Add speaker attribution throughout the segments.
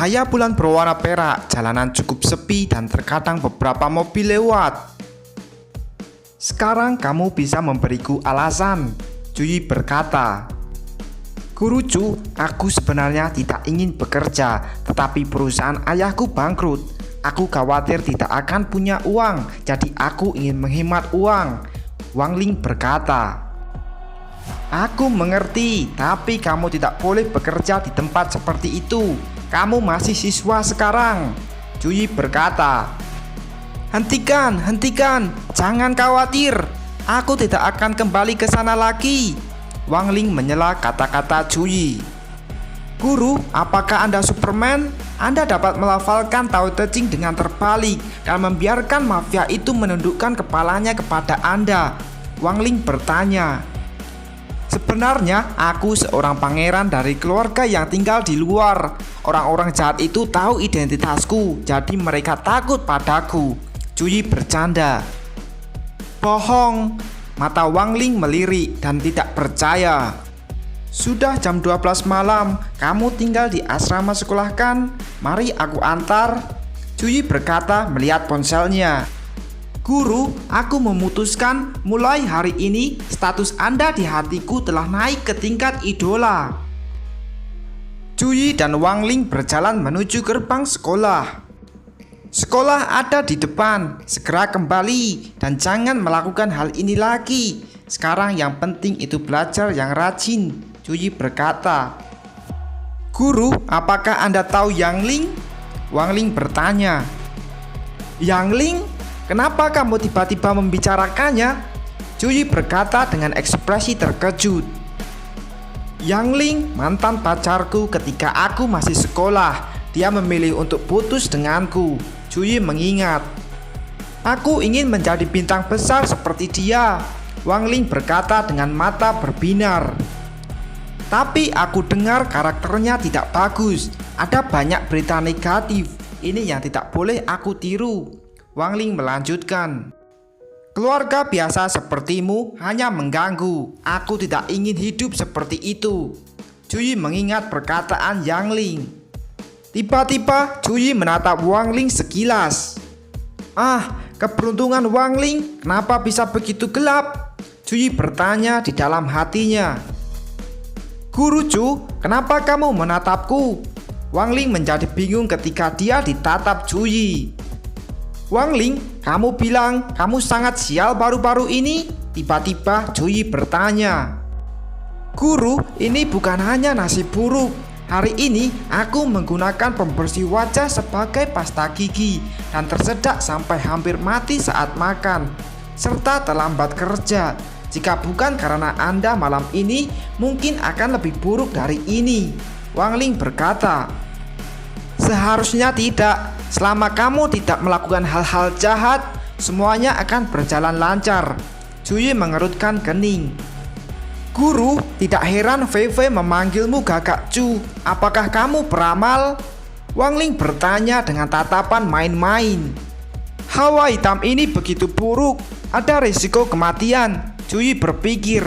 Speaker 1: Cahaya bulan berwarna perak, jalanan cukup sepi dan terkadang beberapa mobil lewat. Sekarang kamu bisa memberiku alasan, Cuyi berkata. Guru Cu, aku sebenarnya tidak ingin bekerja, tetapi perusahaan ayahku bangkrut. Aku khawatir tidak akan punya uang, jadi aku ingin menghemat uang, Wang Ling berkata. Aku mengerti, tapi kamu tidak boleh bekerja di tempat seperti itu. Kamu masih siswa sekarang, Cuyi berkata. Hentikan, jangan khawatir. Aku tidak akan kembali ke sana lagi, Wang Ling menyela kata-kata Cuyi. Guru, apakah Anda Superman? Anda dapat melafalkan Tao Te Ching dengan terbalik dan membiarkan mafia itu menundukkan kepalanya kepada Anda, Wang Ling bertanya. Sebenarnya aku seorang pangeran dari keluarga yang tinggal di luar. Orang-orang jahat itu tahu identitasku, jadi mereka takut padaku, Cuyi bercanda. Bohong, mata Wang Ling melirik dan tidak percaya. Sudah jam 12 malam, kamu tinggal di asrama sekolah kan? Mari aku antar, Cuyi berkata melihat ponselnya. Guru, aku memutuskan mulai hari ini status Anda di hatiku telah naik ke tingkat idola. Cuyi dan Wang Ling berjalan menuju gerbang sekolah. Sekolah ada di depan, segera kembali dan jangan melakukan hal ini lagi. Sekarang yang penting itu belajar yang rajin, Cuyi berkata. Guru, apakah Anda tahu Yang Ling? Wang Ling bertanya. Yang Ling? Kenapa kamu tiba-tiba membicarakannya? Cuyi berkata dengan ekspresi terkejut. Yang Ling mantan pacarku ketika aku masih sekolah. Dia memilih untuk putus denganku, Cuyi mengingat. Aku ingin menjadi bintang besar seperti dia, Wang Ling berkata dengan mata berbinar. Tapi aku dengar karakternya tidak bagus. Ada banyak berita negatif. Ini yang tidak boleh aku tiru, Wang Ling melanjutkan. Keluarga biasa sepertimu hanya mengganggu. Aku tidak ingin hidup seperti itu, Cuyi mengingat perkataan Yang Ling. Tiba-tiba Cuyi menatap Wang Ling sekilas. Keberuntungan Wang Ling, kenapa bisa begitu gelap? Cuyi bertanya di dalam hatinya. Guru Cu, kenapa kamu menatapku? Wang Ling menjadi bingung ketika dia ditatap Cuyi. Wang Ling, kamu bilang kamu sangat sial baru-baru ini? Tiba-tiba Cuyi bertanya. Guru, ini bukan hanya nasib buruk. Hari ini aku menggunakan pembersih wajah sebagai pasta gigi dan tersedak sampai hampir mati saat makan, serta terlambat kerja. Jika bukan karena Anda malam ini, mungkin akan lebih buruk dari ini, Wang Ling berkata. Seharusnya tidak. Selama kamu tidak melakukan hal-hal jahat, semuanya akan berjalan lancar, Cuyi mengerutkan kening. Guru, tidak heran Fei memanggilmu Gagak Cu. Apakah kamu peramal? Wang Ling bertanya dengan tatapan main-main. Hawa hitam ini begitu buruk, ada risiko kematian, Cuyi berpikir.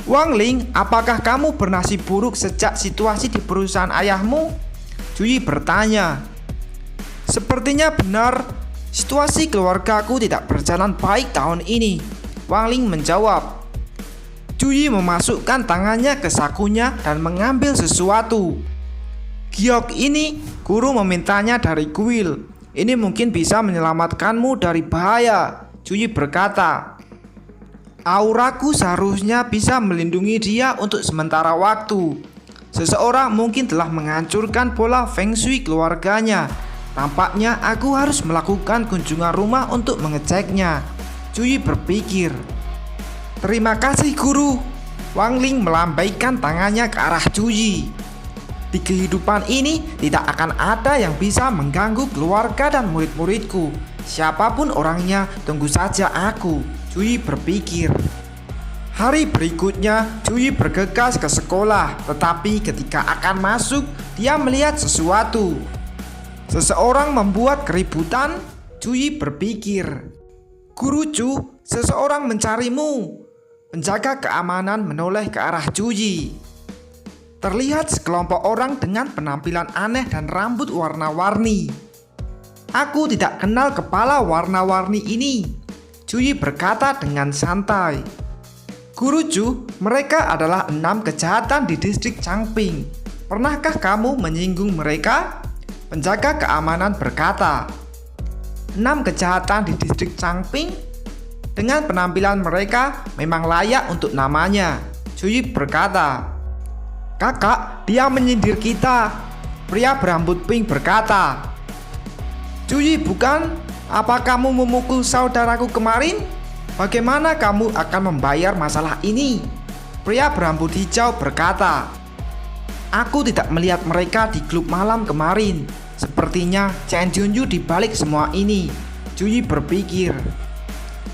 Speaker 1: Wang Ling, apakah kamu bernasib buruk sejak situasi di perusahaan ayahmu? Cuyi bertanya. Sepertinya benar, situasi keluargaku tidak berjalan baik tahun ini, Wang Ling menjawab. Cuyi memasukkan tangannya ke sakunya dan mengambil sesuatu. Giok ini, guru memintanya dari kuil. Ini mungkin bisa menyelamatkanmu dari bahaya, Cuyi berkata. Auraku seharusnya bisa melindungi dia untuk sementara waktu. Seseorang mungkin telah menghancurkan pola feng shui keluarganya. Tampaknya aku harus melakukan kunjungan rumah untuk mengeceknya, Cuyi berpikir. Terima kasih guru. Wang Ling melambaikan tangannya ke arah Cuyi. Di kehidupan ini tidak akan ada yang bisa mengganggu keluarga dan murid-muridku. Siapapun orangnya, tunggu saja aku, Cuyi berpikir. Hari berikutnya Cuyi bergegas ke sekolah, tetapi ketika akan masuk dia melihat sesuatu. Seseorang membuat keributan, Cuyi berpikir. Guru Cu, seseorang mencarimu. Penjaga keamanan menoleh ke arah Cuyi. terlihat sekelompok orang dengan penampilan aneh dan rambut warna-warni. Aku tidak kenal kepala warna-warni ini, Cuyi berkata dengan santai. Guru Chu, mereka adalah 6 kejahatan di distrik Changping. Pernahkah kamu menyinggung mereka? Penjaga keamanan berkata. 6 kejahatan di distrik Changping? Dengan penampilan mereka memang layak untuk namanya, Cuyi berkata. Kakak, dia menyindir kita, pria berambut pink berkata. Cuyi, bukan? Apa kamu memukul saudaraku kemarin? Bagaimana kamu akan membayar masalah ini? Pria berambut hijau berkata. Aku tidak melihat mereka di klub malam kemarin. Sepertinya Chen Junyu di balik semua ini, Cuyi berpikir.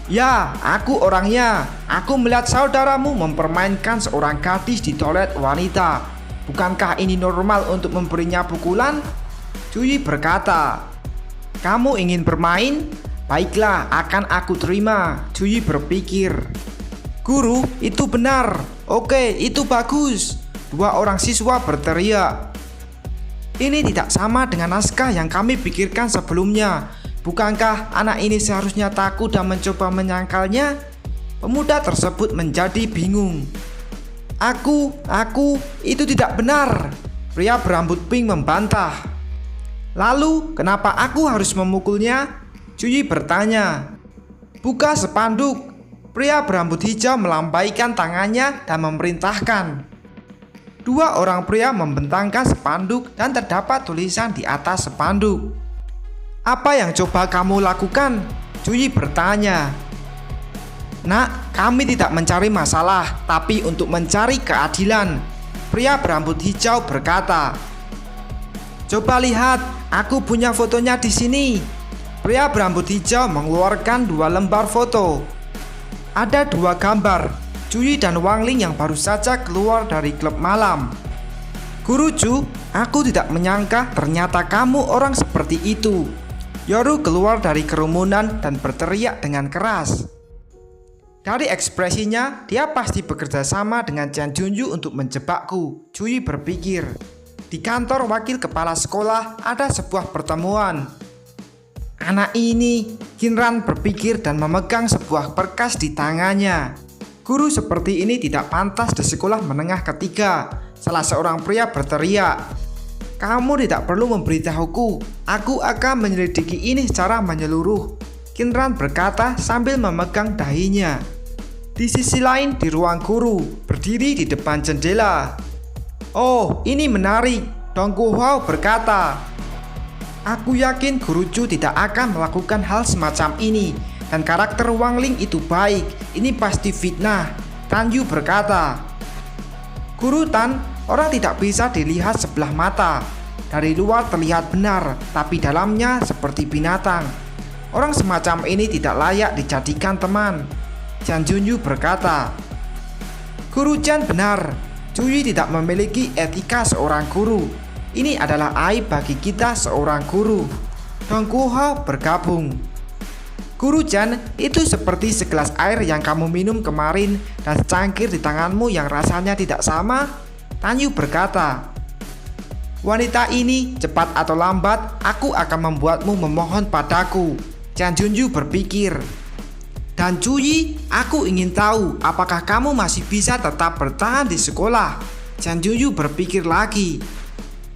Speaker 1: Ya, aku orangnya. Aku melihat saudaramu mempermainkan seorang gadis di toilet wanita. Bukankah ini normal untuk memberinya pukulan? Cuyi berkata. Kamu ingin bermain? Baiklah, akan aku terima, Cuyi berpikir. Guru, itu benar. Oke, itu bagus. 2 orang siswa berteriak. Ini tidak sama dengan naskah yang kami pikirkan sebelumnya. Bukankah anak ini seharusnya takut dan mencoba menyangkalnya? Pemuda tersebut menjadi bingung. Aku, itu tidak benar. Pria berambut pink membantah. Lalu, kenapa aku harus memukulnya? Cuyi bertanya. Buka spanduk. Pria berambut hijau melambaikan tangannya dan memerintahkan. 2 orang pria membentangkan spanduk dan terdapat tulisan di atas spanduk. Apa yang coba kamu lakukan? Cuyi bertanya. Nak, kami tidak mencari masalah, tapi untuk mencari keadilan, pria berambut hijau berkata. Coba lihat, aku punya fotonya di sini. Pria berambut hijau mengeluarkan 2 lembar foto. Ada 2 gambar, Cuyi dan Wang Ling yang baru saja keluar dari klub malam. Guru Chu, aku tidak menyangka ternyata kamu orang seperti itu. Yoru keluar dari kerumunan dan berteriak dengan keras. Dari ekspresinya, dia pasti bekerja sama dengan Chen Junyu untuk menjebakku, Cuyi berpikir. Di kantor wakil kepala sekolah ada sebuah pertemuan. Anak ini, Kinran berpikir dan memegang sebuah berkas di tangannya. Guru seperti ini tidak pantas di sekolah menengah ketiga. Salah seorang pria berteriak. Kamu tidak perlu memberitahuku. Aku akan menyelidiki ini secara menyeluruh, Kinran berkata sambil memegang dahinya. Di sisi lain di ruang guru, berdiri di depan jendela. Oh, ini menarik, Dong Guohao berkata. Aku yakin Guru Chu tidak akan melakukan hal semacam ini. Dan karakter Wang Ling itu baik. Ini pasti fitnah, Tan Yu berkata. Guru Tan, orang tidak bisa dilihat sebelah mata. Dari luar terlihat benar, tapi dalamnya seperti binatang. Orang semacam ini tidak layak dijadikan teman, Chen Junyu berkata. Guru Chen benar, Cuyi tidak memiliki etika seorang guru. Ini adalah aib bagi kita seorang guru. Dong Guohao bergabung. Guru Chen, itu seperti segelas air yang kamu minum kemarin dan secangkir di tanganmu yang rasanya tidak sama, Tan Yu berkata. Wanita ini, cepat atau lambat, aku akan membuatmu memohon padaku, Chen Junyu berpikir. Dan Cuyi, aku ingin tahu apakah kamu masih bisa tetap bertahan di sekolah, Chen Junyu berpikir lagi.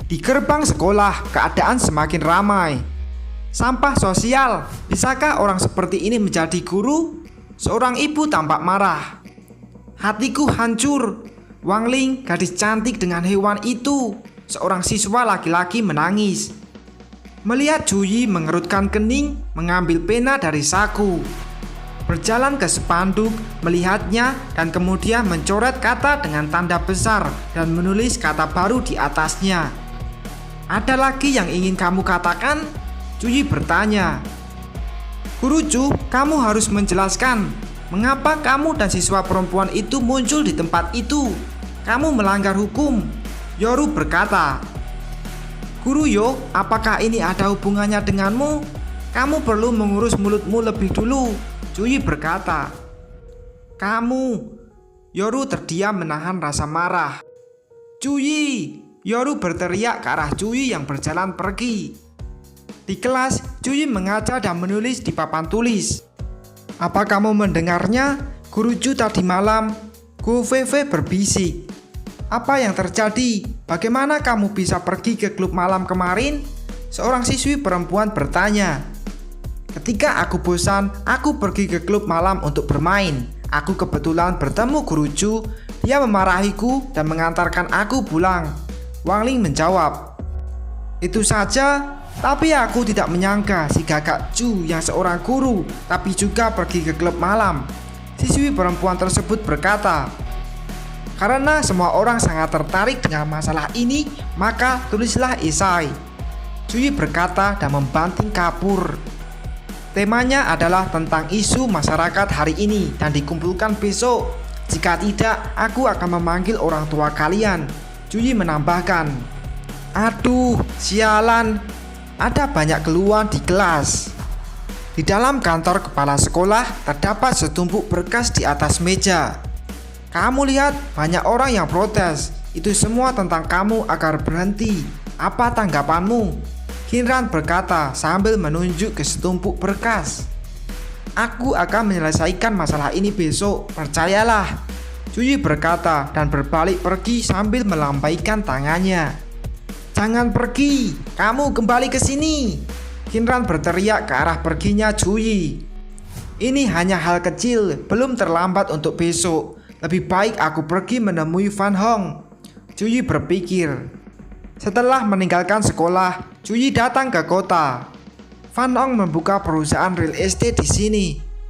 Speaker 1: Di gerbang sekolah, keadaan semakin ramai. Sampah sosial, bisakah orang seperti ini menjadi guru? Seorang ibu tampak marah. Hatiku hancur. Wang Ling, gadis cantik dengan hewan itu. Seorang siswa laki-laki menangis. Melihat Cuyi mengerutkan kening, mengambil pena dari saku. Berjalan ke spanduk, melihatnya dan kemudian mencoret kata dengan tanda besar dan menulis kata baru di atasnya. Ada lagi yang ingin kamu katakan? Cuyi bertanya. Guru Chu, kamu harus menjelaskan mengapa kamu dan siswa perempuan itu muncul di tempat itu. Kamu melanggar hukum, Yoru berkata. Guru Yo, apakah ini ada hubungannya denganmu? Kamu perlu mengurus mulutmu lebih dulu, Cuyi berkata. Kamu, Yoru terdiam menahan rasa marah. Cuyi! Yoru berteriak ke arah Cuyi yang berjalan pergi. Di kelas, Cuyi mengaca dan menulis di papan tulis. Apa kamu mendengarnya? Guru Cu tadi malam, Gu Fei berbisik. Apa yang terjadi? Bagaimana kamu bisa pergi ke klub malam kemarin? Seorang siswi perempuan bertanya. Ketika aku bosan, aku pergi ke klub malam untuk bermain. Aku kebetulan bertemu Guru Cu. Dia memarahiku dan mengantarkan aku pulang. Wang Ling menjawab. Itu saja, tapi aku tidak menyangka si Kakak Cu yang seorang guru, tapi juga pergi ke klub malam. Siswi perempuan tersebut berkata, karena semua orang sangat tertarik dengan masalah ini, maka tulislah esai. Cuyi berkata dan membanting kapur. Temanya adalah tentang isu masyarakat hari ini dan dikumpulkan besok. Jika tidak, aku akan memanggil orang tua kalian. Cuyi menambahkan. Aduh, sialan. Ada banyak keluhan di kelas. Di dalam kantor kepala sekolah terdapat setumpuk berkas di atas meja. Kamu lihat, banyak orang yang protes. Itu semua tentang kamu agar berhenti. Apa tanggapanmu? Qinran berkata sambil menunjuk ke setumpuk berkas. Aku akan menyelesaikan masalah ini besok, percayalah. Cuyi berkata dan berbalik pergi sambil melambaikan tangannya. Jangan pergi, kamu kembali ke sini. Qinran berteriak ke arah perginya Cuyi. Ini hanya hal kecil, belum terlambat untuk besok. Lebih baik aku pergi menemui Fan Hong. Cuyi berpikir. Setelah meninggalkan sekolah, Cuyi datang ke kota. Fan Hong membuka perusahaan real estate di sini.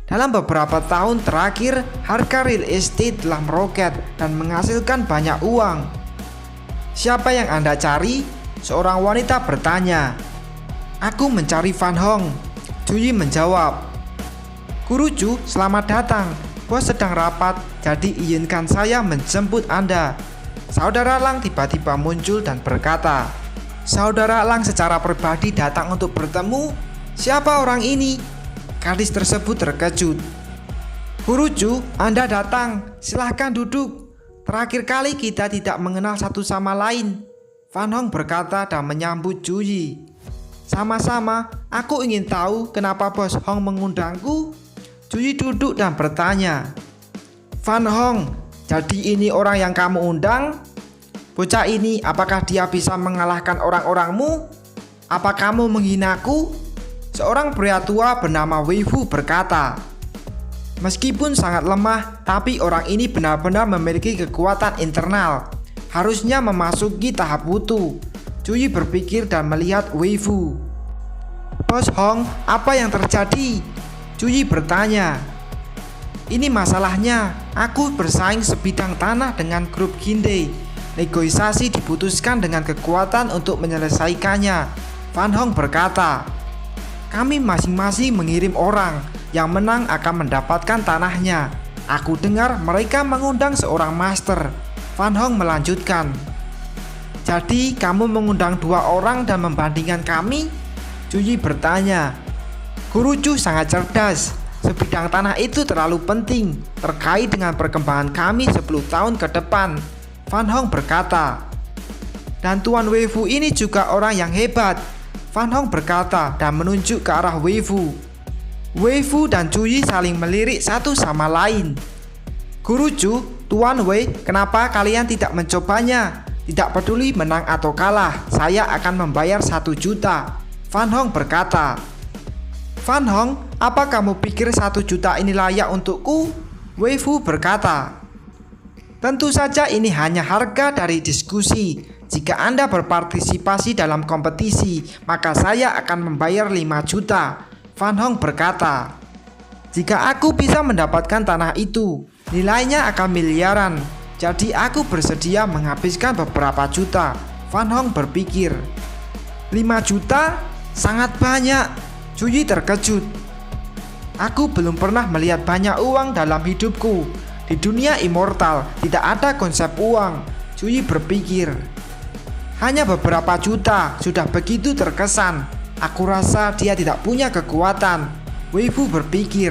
Speaker 1: Dalam beberapa tahun terakhir, harga real estate telah meroket dan menghasilkan banyak uang. Siapa yang Anda cari? Seorang wanita bertanya. Aku mencari Fan Hong. Cuyi menjawab. Guru Cu, selamat datang. Bos sedang rapat, jadi izinkan saya menjemput Anda. Saudara Lang tiba-tiba muncul dan berkata, Saudara Lang secara pribadi datang untuk bertemu. Siapa orang ini? Gadis tersebut terkejut. Guru Cu, Anda datang. Silahkan duduk. Terakhir kali kita tidak mengenal satu sama lain. Fan Hong berkata dan menyambut Cuyi. Sama-sama, aku ingin tahu kenapa Bos Hong mengundangku. Cuyi duduk dan bertanya. Fan Hong, jadi ini orang yang kamu undang? Bocah ini, apakah dia bisa mengalahkan orang-orangmu? Apa kamu menghinaku? Seorang pria tua bernama Wei Fu berkata. Meskipun sangat lemah, tapi orang ini benar-benar memiliki kekuatan internal. Harusnya memasuki tahap wutu. Cuyi berpikir dan melihat Wei Fu. Bos Hong, apa yang terjadi? Cuyi bertanya. Ini masalahnya, aku bersaing sebidang tanah dengan grup Ginde. Negosiasi diputuskan dengan kekuatan untuk menyelesaikannya. Fan Hong berkata, kami masing-masing mengirim orang, yang menang akan mendapatkan tanahnya. Aku dengar mereka mengundang seorang master. Fan Hong melanjutkan. Jadi kamu mengundang 2 orang dan membandingkan kami? Cuyi bertanya. Guru Cu sangat cerdas. Sebidang tanah itu terlalu penting terkait dengan perkembangan kami 10 tahun ke depan. Fan Hong berkata. Dan Tuan Wei Fu ini juga orang yang hebat. Fan Hong berkata dan menunjuk ke arah Wei Fu. Wei Fu dan Cuyi saling melirik satu sama lain. Guru Cu, Tuan Wei, kenapa kalian tidak mencobanya? Tidak peduli menang atau kalah, saya akan membayar 1 juta. Fan Hong berkata. Fan Hong, apa kamu pikir 1 juta ini layak untukku? Wei Fu berkata. Tentu saja ini hanya harga dari diskusi. Jika Anda berpartisipasi dalam kompetisi, maka saya akan membayar 5 juta. Fan Hong berkata. Jika aku bisa mendapatkan tanah itu, nilainya akan miliaran. Jadi aku bersedia menghabiskan beberapa juta. Fan Hong berpikir. 5 juta? Sangat banyak. Cuyi terkejut. Aku belum pernah melihat banyak uang dalam hidupku. Di dunia immortal tidak ada konsep uang. Cuyi berpikir. Hanya beberapa juta sudah begitu terkesan. Aku rasa dia tidak punya kekuatan. Wei Fu berpikir.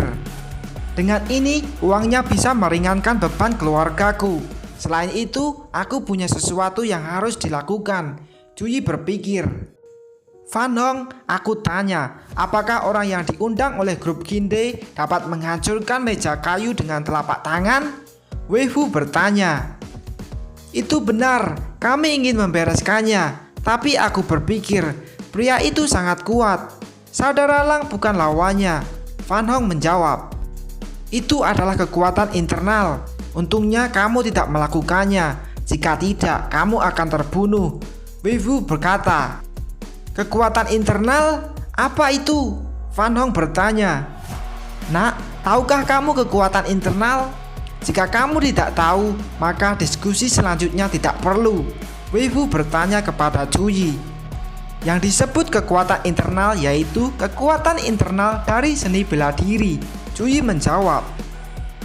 Speaker 1: Dengan ini uangnya bisa meringankan beban keluargaku. Selain itu, aku punya sesuatu yang harus dilakukan. Cuyi berpikir. Fan Hong, aku tanya, apakah orang yang diundang oleh grup Kinde dapat menghancurkan meja kayu dengan telapak tangan? Wei Fu bertanya. Itu benar, kami ingin membereskannya. Tapi aku berpikir, pria itu sangat kuat. Saudara Lang bukan lawannya. Fan Hong menjawab. Itu adalah kekuatan internal. Untungnya kamu tidak melakukannya. Jika tidak, kamu akan terbunuh. Wei Fu berkata. Kekuatan internal? Apa itu? Fan Hong bertanya. Nak, tahukah kamu kekuatan internal? Jika kamu tidak tahu, maka diskusi selanjutnya tidak perlu. Wei Fu bertanya kepada Cuyi. Yang disebut kekuatan internal yaitu kekuatan internal dari seni bela diri. Cuyi menjawab.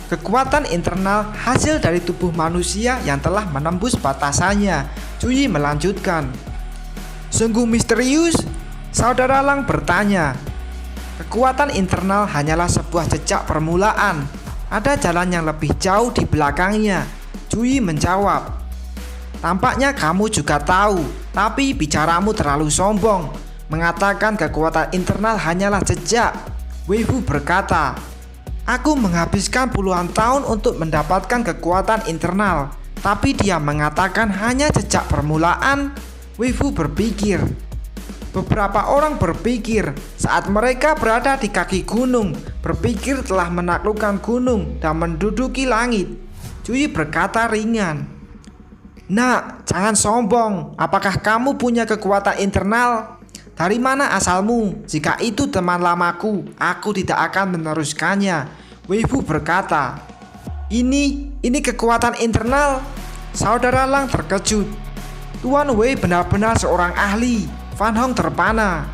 Speaker 1: Kekuatan internal hasil dari tubuh manusia yang telah menembus batasannya. Cuyi melanjutkan. Sungguh misterius? Saudara Lang bertanya. Kekuatan internal hanyalah sebuah jejak permulaan. Ada jalan yang lebih jauh di belakangnya. Cuyi menjawab. Tampaknya kamu juga tahu, tapi bicaramu terlalu sombong. Mengatakan kekuatan internal hanyalah jejak. Wei Fu berkata. Aku menghabiskan puluhan tahun untuk mendapatkan kekuatan internal, tapi dia mengatakan hanya jejak permulaan. Wei Fu berpikir. Beberapa orang berpikir saat mereka berada di kaki gunung, berpikir telah menaklukkan gunung dan menduduki langit. Cuyi berkata ringan. Nak, jangan sombong. Apakah kamu punya kekuatan internal? Dari mana asalmu? Jika itu teman lamaku, aku tidak akan meneruskannya. Wei Fu berkata. Ini kekuatan internal. Saudara Lang terkejut. Tuan Wei benar-benar seorang ahli. Fan Hong terpana.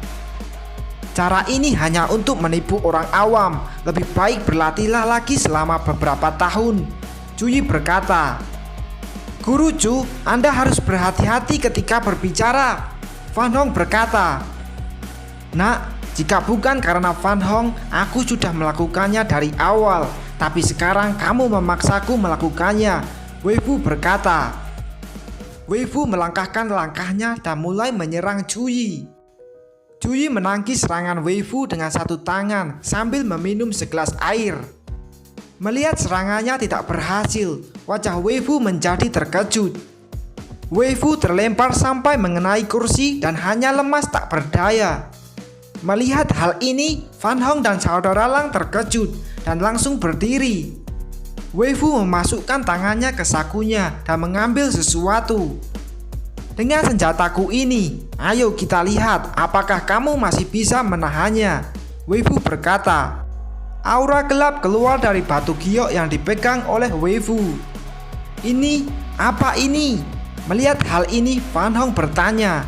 Speaker 1: Cara ini hanya untuk menipu orang awam. Lebih baik berlatihlah lagi selama beberapa tahun. Cuyi berkata. Guru Chu, Anda harus berhati-hati ketika berbicara. Fan Hong berkata. Nak, jika bukan karena Fan Hong, aku sudah melakukannya dari awal. Tapi sekarang kamu memaksaku melakukannya. Wei Fu berkata. Wei Fu melangkahkan langkahnya dan mulai menyerang Cuyi. Cuyi menangkis serangan Wei Fu dengan satu tangan sambil meminum segelas air. Melihat serangannya tidak berhasil, wajah Wei Fu menjadi terkejut. Wei Fu terlempar sampai mengenai kursi dan hanya lemas tak berdaya. Melihat hal ini, Fan Hong dan saudara Lang terkejut dan langsung berdiri. Wei Fu memasukkan tangannya ke sakunya dan mengambil sesuatu. Dengan senjataku ini, ayo kita lihat apakah kamu masih bisa menahannya. Wei Fu berkata. Aura gelap keluar dari batu giok yang dipegang oleh Wei Fu. Ini, apa ini? Melihat hal ini, Fan Hong bertanya.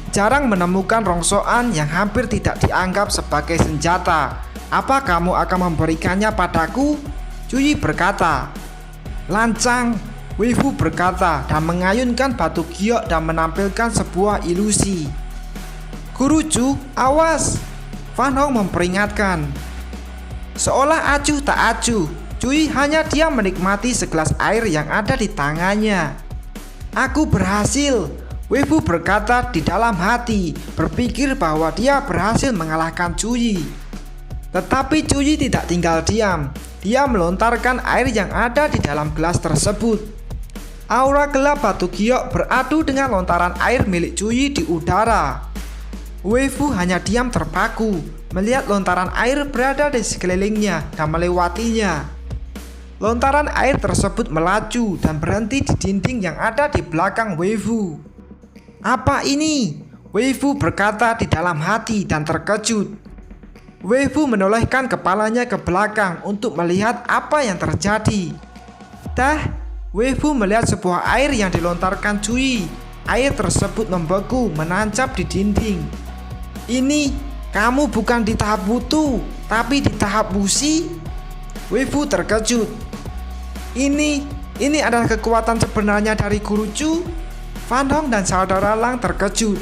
Speaker 1: Jarang menemukan rongsokan yang hampir tidak dianggap sebagai senjata. Apa kamu akan memberikannya padaku? Cuyi berkata. Lancang, Wei Fu berkata dan mengayunkan batu giok dan menampilkan sebuah ilusi. Guru Chu, awas! Fan Hong memperingatkan. Seolah acuh tak acuh, Cuyi hanya diam menikmati segelas air yang ada di tangannya. Aku berhasil, Wei Fu berkata di dalam hati, berpikir bahwa dia berhasil mengalahkan Cuyi. Tetapi Cuyi tidak tinggal diam. Dia melontarkan air yang ada di dalam gelas tersebut. Aura gelap batu giok beradu dengan lontaran air milik Cuyi di udara. Wei Fu hanya diam terpaku, melihat lontaran air berada di sekelilingnya dan melewatinya. Lontaran air tersebut melaju dan berhenti di dinding yang ada di belakang Wei Fu. Apa ini? Wei Fu berkata di dalam hati dan terkejut. Wei Fu menolehkan kepalanya ke belakang untuk melihat apa yang terjadi. Wei Fu melihat sebuah air yang dilontarkan Cuyi. Air tersebut membeku menancap di dinding. Ini, kamu bukan di tahap wutu, tapi di tahap busi? Wei Fu terkejut. Ini adalah kekuatan sebenarnya dari Guru Chu? Fan Hong dan saudara Lang terkejut.